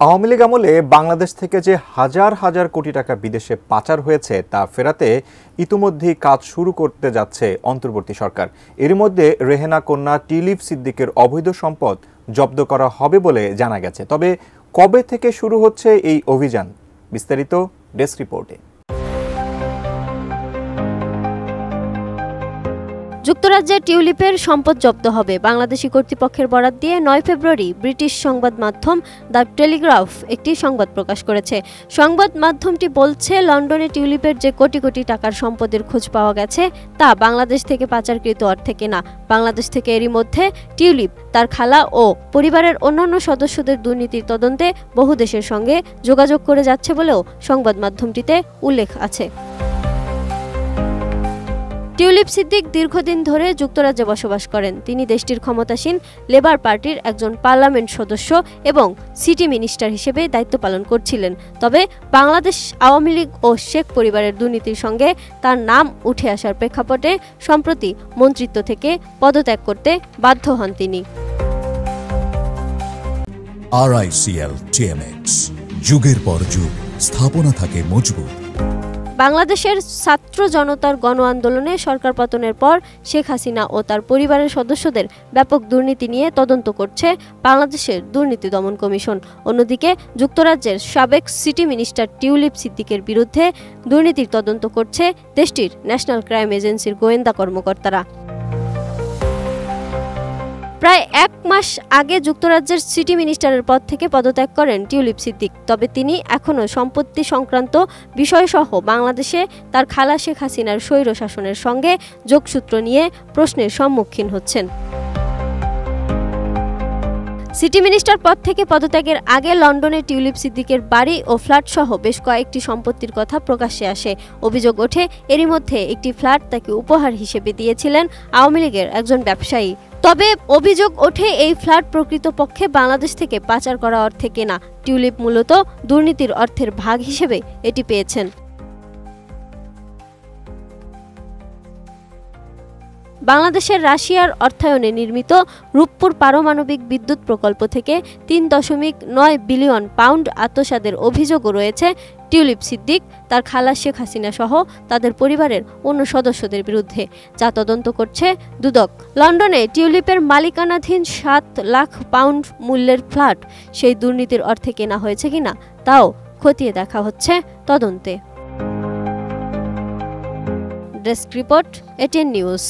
আওয়ামী লীগ আমলে বাংলাদেশ থেকে যে হাজার হাজার কোটি টাকা বিদেশে পাচার হয়েছে তা ফেরাতে ইতিমধ্যেই কাজ শুরু করতে যাচ্ছে অন্তর্বর্তী সরকার। এর মধ্যে রেহেনা কন্যা টিউলিপ সিদ্দিকের অবৈধ সম্পদ জব্দ করা হবে বলে জানা গেছে। তবে কবে থেকে শুরু হচ্ছে এই অভিযান, বিস্তারিত ডেস্ক রিপোর্টে। যুক্তরাজ্যে টিউলিপের সম্পদ জব্দ হবে। বাংলাদেশি কর্তৃপক্ষের বরাত দিয়ে ৯ ফেব্রুয়ারি ব্রিটিশ সংবাদ মাধ্যম দ্য টেলিগ্রাফ একটি সংবাদ প্রকাশ করেছে। সংবাদ মাধ্যমটি বলছে, লন্ডনে টিউলিপের যে কোটি কোটি টাকার সম্পদের খোঁজ পাওয়া গেছে তা বাংলাদেশ থেকে পাচারকৃত অর্থে কেনা। বাংলাদেশ থেকে এরই মধ্যে টিউলিপ তার খালা ও পরিবারের অন্যান্য সদস্যদের দুর্নীতির তদন্তে বহু দেশের সঙ্গে যোগাযোগ করে যাচ্ছে বলেও সংবাদ মাধ্যমটিতে উল্লেখ আছে। টিউলিপ সিদ্দিক দীর্ঘদিন ধরে যুক্তরাজ্যে বসবাস করেন। তিনি দেশটির ক্ষমতাসীন লেবার পার্টির একজন পার্লামেন্ট সদস্য এবং সিটি মিনিস্টার হিসেবে দায়িত্ব পালন করছিলেন। তবে বাংলাদেশ আওয়ামী লীগ ও শেখ পরিবারের দুর্নীতির সঙ্গে তার নাম উঠে আসার প্রেক্ষাপটে সম্প্রতি মন্ত্রিত্ব থেকে পদত্যাগ করতে বাধ্য হন তিনি। RICL TMX, যুগের পর যুগ স্থাপনা থাকে মজবুত। বাংলাদেশের ছাত্র জনতার গণ আন্দোলনে সরকার পতনের পর শেখ হাসিনা ও তার পরিবারের সদস্যদের ব্যাপক দুর্নীতি নিয়ে তদন্ত করছে বাংলাদেশের দুর্নীতি দমন কমিশন। অন্যদিকে যুক্তরাজ্যের সাবেক সিটি মিনিস্টার টিউলিপ সিদ্দিকের বিরুদ্ধে দুর্নীতির তদন্ত করছে দেশটির ন্যাশনাল ক্রাইম এজেন্সির গোয়েন্দা কর্মকর্তারা। প্রায় ১ মাস আগে যুক্তরাজ্যের সিটি মিনিস্টারের পদ থেকে পদত্যাগ করেন টিউলিপ সিদ্দিক। তবে তিনি এখনও সম্পত্তি সংক্রান্ত বিষয়সহ বাংলাদেশে তার খালা শেখ হাসিনার স্বৈরশাসনের সঙ্গে যোগসূত্র নিয়ে প্রশ্নের সম্মুখীন হচ্ছেন। সিটি মিনিস্টার পদ থেকে পদত্যাগের আগে লন্ডনে টিউলিপ সিদ্দিকের বাড়ি ও ফ্ল্যাট সহ বেশ কয়েকটি সম্পত্তির কথা প্রকাশ্যে আসে। অভিযোগ ওঠে, এরই মধ্যে একটি ফ্ল্যাট তাকে উপহার হিসেবে দিয়েছিলেন আওয়ামী লীগের একজন ব্যবসায়ী। তবে অভিযোগ ওঠে, এই ফ্ল্যাট প্রকৃতপক্ষে বাংলাদেশ থেকে পাচার করা অর্থে কেনা। টিউলিপ মূলত দুর্নীতির অর্থের ভাগ হিসেবে এটি পেয়েছেন। বাংলাদেশের রাশিয়ার অর্থায়নে নির্মিত রূপপুর পারমাণবিক বিদ্যুৎ প্রকল্প থেকে ৩.৯ বিলিয়ন পাউন্ড আত্মসাতের অভিযোগও রয়েছে টিউলিপ সিদ্দিক, তার খালা শেখ হাসিনা সহ তাদের পরিবারের অন্য সদস্যদের বিরুদ্ধে, যা তদন্ত করছে দুদক। লন্ডনে টিউলিপের মালিকানাধীন ৭ লাখ পাউন্ড মূল্যের ফ্ল্যাট সেই দুর্নীতির অর্থে কেনা হয়েছে কিনা তাও খতিয়ে দেখা হচ্ছে তদন্তে। Desk report, ATN news.